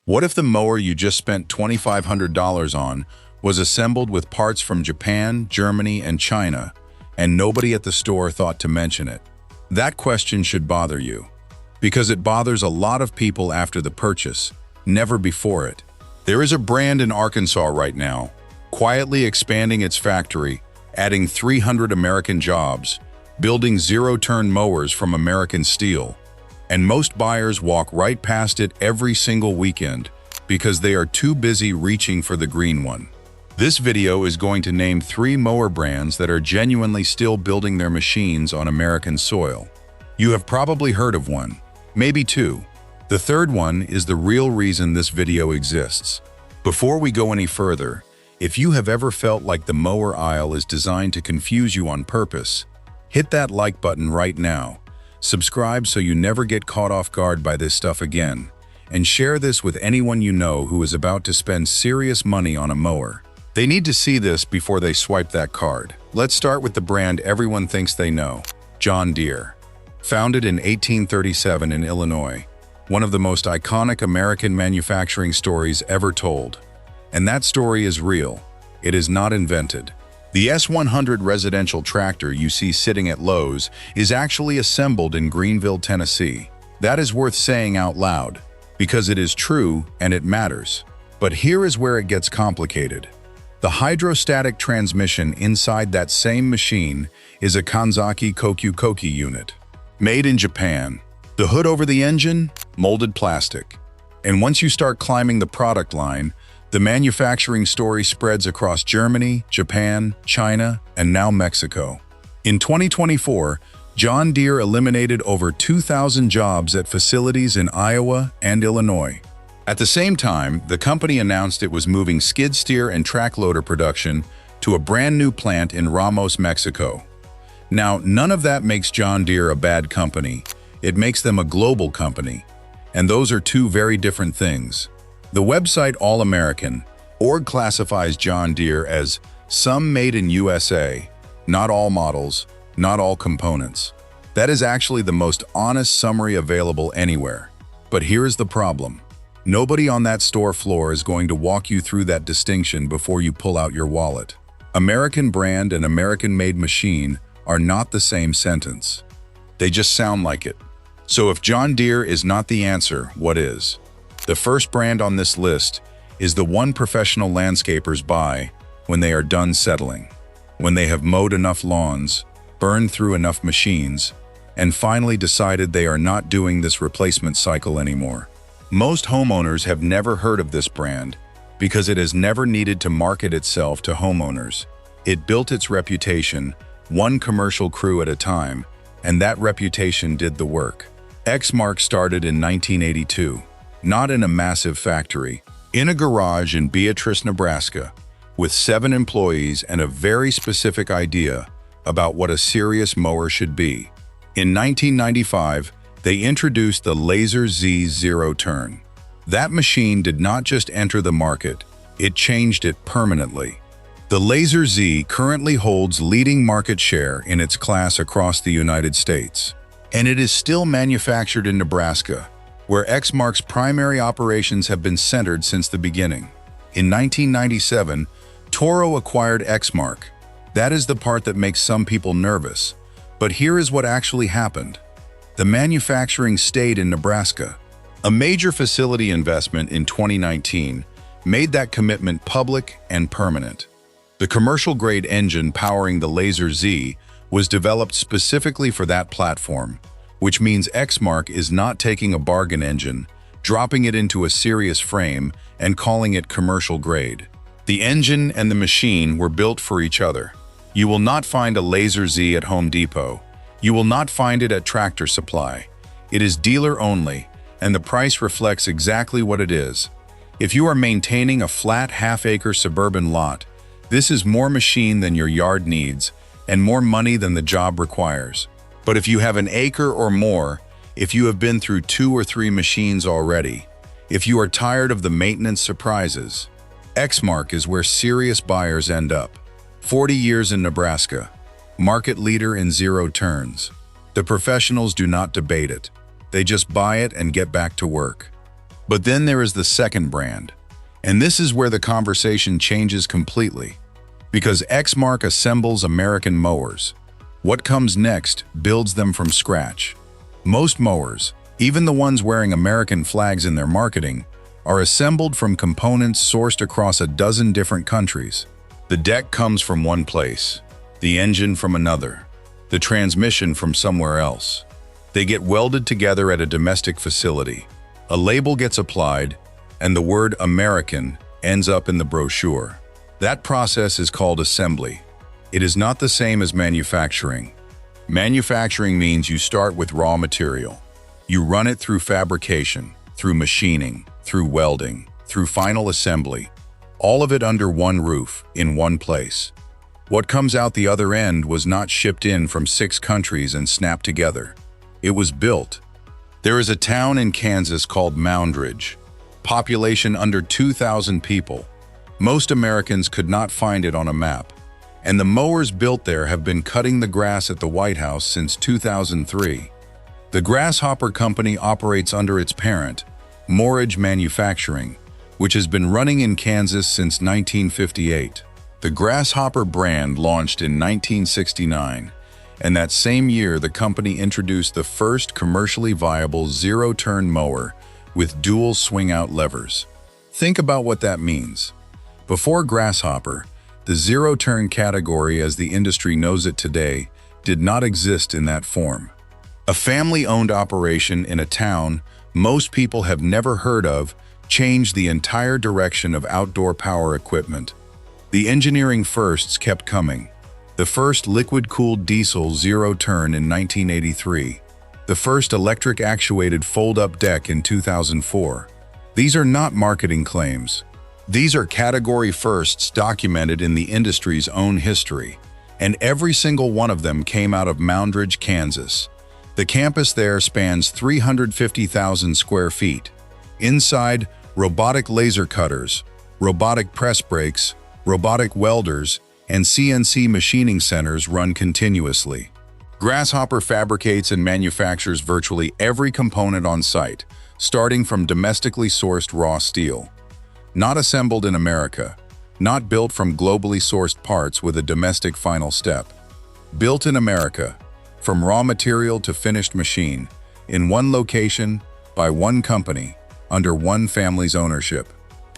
What if the mower you just spent $2,500 on was assembled with parts from Japan, Germany, and China, and nobody at the store thought to mention it? That question should bother you, because it bothers a lot of people after the purchase, never before it. There is a brand in Arkansas right now, quietly expanding its factory, adding 300 American jobs, building zero-turn mowers from American steel, and most buyers walk right past it every single weekend because they are too busy reaching for the green one. This video is going to name 3 mower brands that are genuinely still building their machines on American soil. You have probably heard of one, maybe 2. The third one is the real reason this video exists. Before we go any further, if you have ever felt like the mower aisle is designed to confuse you on purpose, hit that like button right now. Subscribe so you never get caught off guard by this stuff again, and share this with anyone you know who is about to spend serious money on a mower. They need to see this before they swipe that card. Let's start with the brand everyone thinks they know, John Deere. Founded in 1837 in Illinois, one of the most iconic American manufacturing stories ever told. And that story is real. It is not invented. The S100 residential tractor you see sitting at Lowe's is actually assembled in Greenville, Tennessee. That is worth saying out loud, because it is true and it matters. But here is where it gets complicated. The hydrostatic transmission inside that same machine is a Kanzaki Kokukoki unit. Made in Japan. The hood over the engine? Molded plastic. And once you start climbing the product line, the manufacturing story spreads across Germany, Japan, China, and now Mexico. In 2024, John Deere eliminated over 2,000 jobs at facilities in Iowa and Illinois. At the same time, the company announced it was moving skid steer and track loader production to a brand new plant in Ramos, Mexico. Now, none of that makes John Deere a bad company. It makes them a global company. And those are 2 very different things. The website All American org classifies John Deere as some made in USA, not all models, not all components. That is actually the most honest summary available anywhere. But here is the problem. Nobody on that store floor is going to walk you through that distinction before you pull out your wallet. American brand and American-made machine are not the same sentence. They just sound like it. So if John Deere is not the answer, what is? The first brand on this list is the one professional landscapers buy when they are done settling, when they have mowed enough lawns, burned through enough machines, and finally decided they are not doing this replacement cycle anymore. Most homeowners have never heard of this brand because it has never needed to market itself to homeowners. It built its reputation, one commercial crew at a time, and that reputation did the work. Exmark started in 1982. Not in a massive factory, in a garage in Beatrice, Nebraska, with 7 employees and a very specific idea about what a serious mower should be. In 1995, they introduced the Laser Z Zero Turn. That machine did not just enter the market, it changed it permanently. The Laser Z currently holds leading market share in its class across the United States. And it is still manufactured in Nebraska, where Exmark's primary operations have been centered since the beginning. In 1997, Toro acquired Exmark. That is the part that makes some people nervous. But here is what actually happened. The manufacturing stayed in Nebraska. A major facility investment in 2019 made that commitment public and permanent. The commercial-grade engine powering the Laser Z was developed specifically for that platform, which means Exmark is not taking a bargain engine, dropping it into a serious frame, and calling it commercial grade. The engine and the machine were built for each other. You will not find a Laser Z at Home Depot. You will not find it at Tractor Supply. It is dealer only, and the price reflects exactly what it is. If you are maintaining a flat half-acre suburban lot, this is more machine than your yard needs, and more money than the job requires. But if you have an acre or more, if you have been through 2 or 3 machines already, if you are tired of the maintenance surprises, Exmark is where serious buyers end up. 40 years in Nebraska, market leader in zero turns. The professionals do not debate it. They just buy it and get back to work. But then there is the second brand. And this is where the conversation changes completely. Because Exmark assembles American mowers. What comes next builds them from scratch. Most mowers, even the ones wearing American flags in their marketing, are assembled from components sourced across a dozen different countries. The deck comes from one place, the engine from another, the transmission from somewhere else. They get welded together at a domestic facility. A label gets applied, and the word American ends up in the brochure. That process is called assembly. It is not the same as manufacturing. Manufacturing means you start with raw material. You run it through fabrication, through machining, through welding, through final assembly, all of it under one roof, in one place. What comes out the other end was not shipped in from 6 countries and snapped together. It was built. There is a town in Kansas called Moundridge, population under 2,000 people. Most Americans could not find it on a map, and the mowers built there have been cutting the grass at the White House since 2003. The Grasshopper company operates under its parent, Mower Manufacturing, which has been running in Kansas since 1958. The Grasshopper brand launched in 1969, and that same year the company introduced the first commercially viable zero-turn mower with dual swing-out levers. Think about what that means. Before Grasshopper, the zero-turn category as the industry knows it today did not exist in that form. A family-owned operation in a town most people have never heard of changed the entire direction of outdoor power equipment. The engineering firsts kept coming. The first liquid-cooled diesel zero-turn in 1983. The first electric-actuated fold-up deck in 2004. These are not marketing claims. These are category firsts documented in the industry's own history, and every single one of them came out of Moundridge, Kansas. The campus there spans 350,000 square feet. Inside, robotic laser cutters, robotic press brakes, robotic welders, and CNC machining centers run continuously. Grasshopper fabricates and manufactures virtually every component on site, starting from domestically sourced raw steel. Not assembled in America, not built from globally sourced parts with a domestic final step. Built in America, from raw material to finished machine, in one location, by one company, under one family's ownership.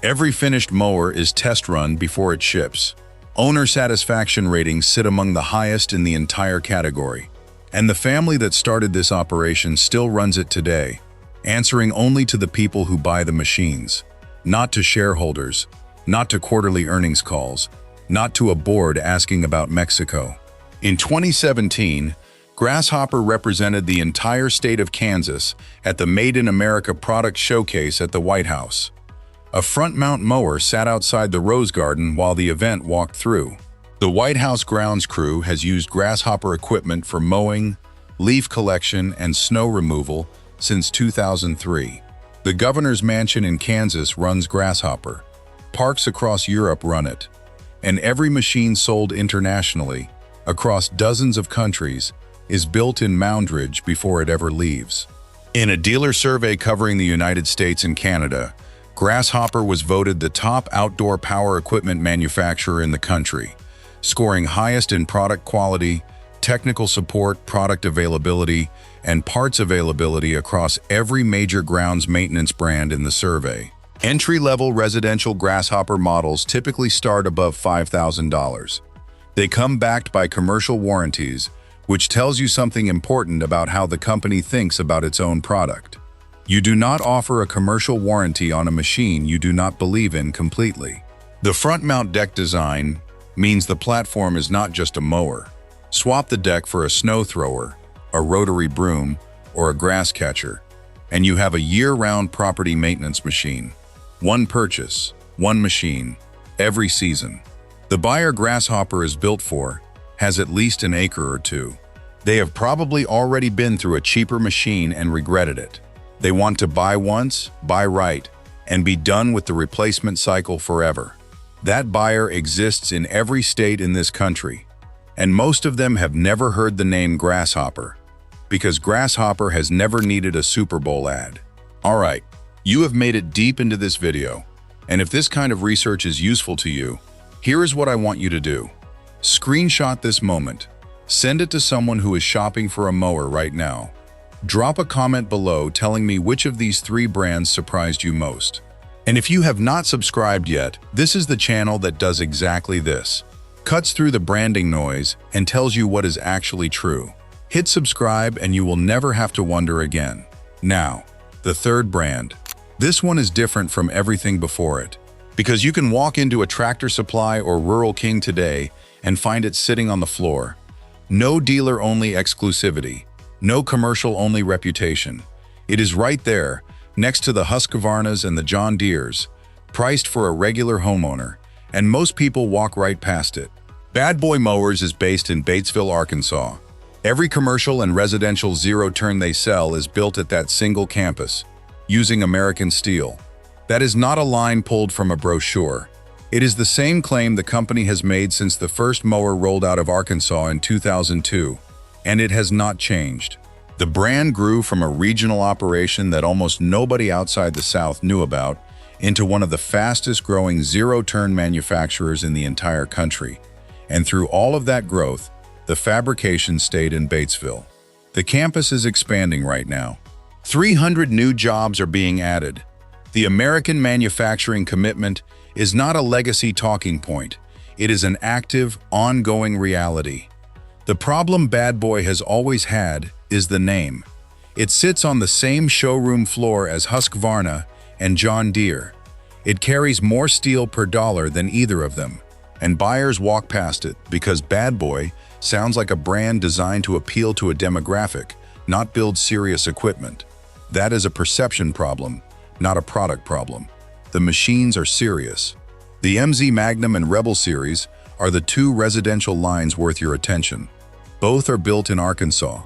Every finished mower is test run before it ships. Owner satisfaction ratings sit among the highest in the entire category. And the family that started this operation still runs it today, answering only to the people who buy the machines, not to shareholders, not to quarterly earnings calls, not to a board asking about Mexico. In 2017, Grasshopper represented the entire state of Kansas at the Made in America product showcase at the White House. A front-mount mower sat outside the Rose Garden while the event walked through. The White House grounds crew has used Grasshopper equipment for mowing, leaf collection, and snow removal since 2003. The governor's mansion in Kansas runs Grasshopper. Parks across Europe run it. And every machine sold internationally, across dozens of countries, is built in Moundridge before it ever leaves. In a dealer survey covering the United States and Canada, Grasshopper was voted the top outdoor power equipment manufacturer in the country, scoring highest in product quality, technical support, product availability, and parts availability across every major grounds maintenance brand in the survey. Entry-level residential Grasshopper models typically start above $5,000. They come backed by commercial warranties, which tells you something important about how the company thinks about its own product. You do not offer a commercial warranty on a machine you do not believe in completely. The front-mount deck design means the platform is not just a mower. Swap the deck for a snow thrower, a rotary broom, or a grass catcher, and you have a year-round property maintenance machine. One purchase, one machine, every season. The buyer Grasshopper is built for has at least an acre or two. They have probably already been through a cheaper machine and regretted it. They want to buy once, buy right, and be done with the replacement cycle forever. That buyer exists in every state in this country, and most of them have never heard the name Grasshopper, because Grasshopper has never needed a Super Bowl ad. All right, You have made it deep into this video, and if this kind of research is useful to you, here is what I want you to do. Screenshot this moment. Send it to someone who is shopping for a mower right now. Drop a comment below telling me which of these 3 brands surprised you most. And if you have not subscribed yet, this is the channel that does exactly this. Cuts through the branding noise and tells you what is actually true. Hit subscribe and you will never have to wonder again. Now, the 3rd brand. This one is different from everything before it, because you can walk into a Tractor Supply or Rural King today and find it sitting on the floor. No dealer-only exclusivity, no commercial-only reputation. It is right there, next to the Husqvarnas and the John Deeres, priced for a regular homeowner, and most people walk right past it. Bad Boy Mowers is based in Batesville, Arkansas. Every commercial and residential zero-turn they sell is built at that single campus, using American steel. That is not a line pulled from a brochure. It is the same claim the company has made since the first mower rolled out of Arkansas in 2002, and it has not changed. The brand grew from a regional operation that almost nobody outside the South knew about into one of the fastest-growing zero-turn manufacturers in the entire country. And through all of that growth, the fabrication stayed in Batesville. The campus is expanding right now. 300 new jobs are being added. The American manufacturing commitment is not a legacy talking point. It is an active, ongoing reality. The problem Bad Boy has always had is the name. It sits on the same showroom floor as Husqvarna and John Deere. It carries more steel per dollar than either of them, and buyers walk past it because Bad Boy sounds like a brand designed to appeal to a demographic, not build serious equipment. That is a perception problem, not a product problem. The machines are serious. The MZ Magnum and Rebel series are the 2 residential lines worth your attention. Both are built in Arkansas.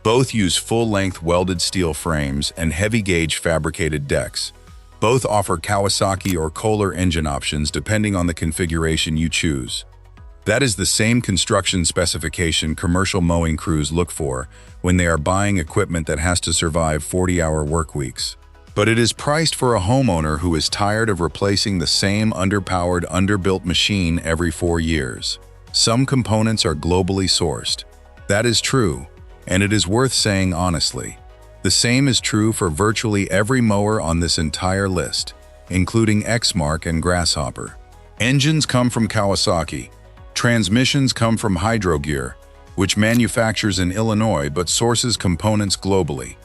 Both use full-length welded steel frames and heavy-gauge fabricated decks. Both offer Kawasaki or Kohler engine options depending on the configuration you choose. That is the same construction specification commercial mowing crews look for when they are buying equipment that has to survive 40-hour work weeks. But it is priced for a homeowner who is tired of replacing the same underpowered, underbuilt machine every 4 years. Some components are globally sourced. That is true, and it is worth saying honestly. The same is true for virtually every mower on this entire list, including Exmark and Grasshopper. Engines come from Kawasaki. Transmissions come from Hydro Gear, which manufactures in Illinois but sources components globally.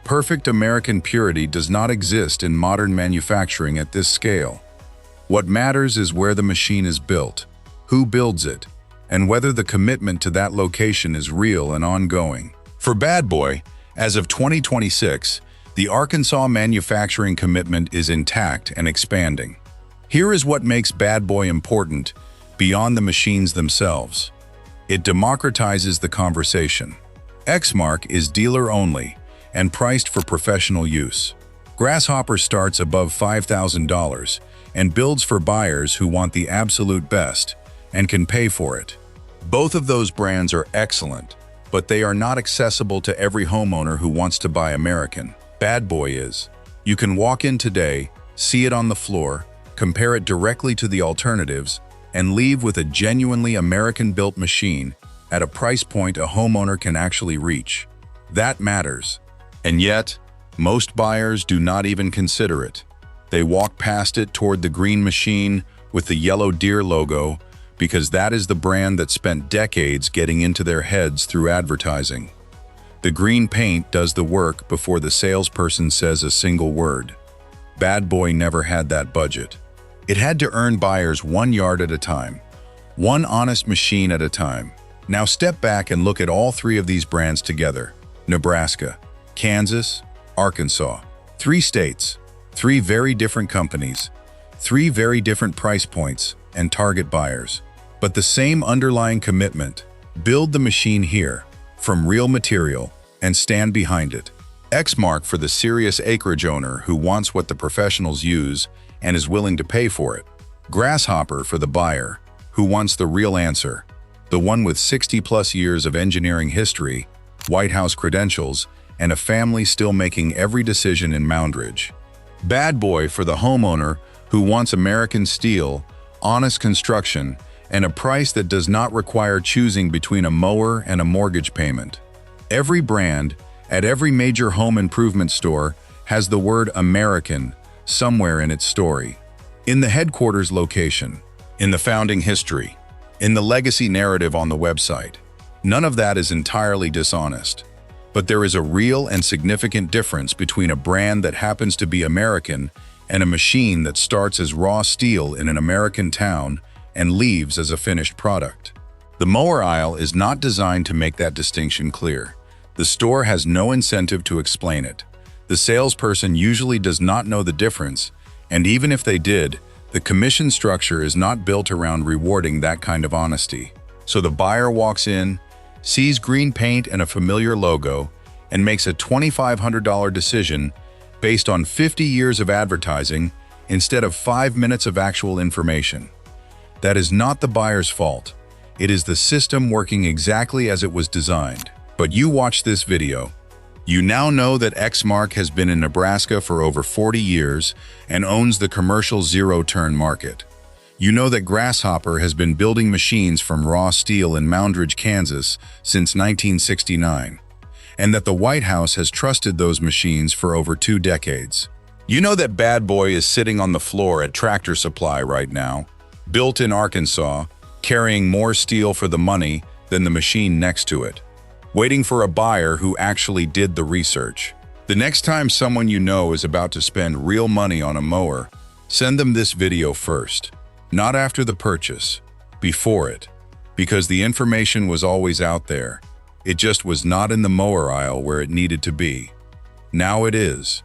Perfect American purity does not exist in modern manufacturing at this scale. What matters is where the machine is built, who builds it, and whether the commitment to that location is real and ongoing. For Bad Boy, as of 2026, the Arkansas manufacturing commitment is intact and expanding. Here is what makes Bad Boy important beyond the machines themselves. It democratizes the conversation. Exmark is dealer-only and priced for professional use. Grasshopper starts above $5,000 and builds for buyers who want the absolute best and can pay for it. Both of those brands are excellent, but they are not accessible to every homeowner who wants to buy American. Bad Boy is. You can walk in today, see it on the floor, compare it directly to the alternatives, and leave with a genuinely American-built machine at a price point a homeowner can actually reach. That matters. And yet, most buyers do not even consider it. They walk past it toward the green machine with the yellow Deere logo because that is the brand that spent decades getting into their heads through advertising. The green paint does the work before the salesperson says a single word. Bad Boy never had that budget. It had to earn buyers 1 yard at a time, one honest machine at a time. Now step back and look at all 3 of these brands together. Nebraska, Kansas, Arkansas. 3 states, 3 very different companies, 3 very different price points and target buyers. But the same underlying commitment. Build the machine here, from real material, and stand behind it. Exmark for the serious acreage owner who wants what the professionals use and is willing to pay for it. Grasshopper for the buyer who wants the real answer, the one with 60+ years of engineering history, White House credentials, and a family still making every decision in Moundridge. Bad Boy for the homeowner who wants American steel, honest construction, and a price that does not require choosing between a mower and a mortgage payment. Every brand, at every major home improvement store, has the word American somewhere in its story. In the headquarters location, in the founding history, in the legacy narrative on the website. None of that is entirely dishonest. But there is a real and significant difference between a brand that happens to be American and a machine that starts as raw steel in an American town and leaves as a finished product. The mower aisle is not designed to make that distinction clear. The store has no incentive to explain it. The salesperson usually does not know the difference, and even if they did, the commission structure is not built around rewarding that kind of honesty. So the buyer walks in, sees green paint and a familiar logo, and makes a $2,500 decision based on 50 years of advertising instead of 5 minutes of actual information. That is not the buyer's fault. It is the system working exactly as it was designed. But you watch this video. You now know that Exmark has been in Nebraska for over 40 years and owns the commercial zero-turn market. You know that Grasshopper has been building machines from raw steel in Moundridge, Kansas since 1969, and that the White House has trusted those machines for over 2 decades. You know that Bad Boy is sitting on the floor at Tractor Supply right now, built in Arkansas, carrying more steel for the money than the machine next to it, waiting for a buyer who actually did the research. The next time someone you know is about to spend real money on a mower, send them this video first. Not after the purchase, before it, because the information was always out there. It just was not in the mower aisle where it needed to be. Now it is.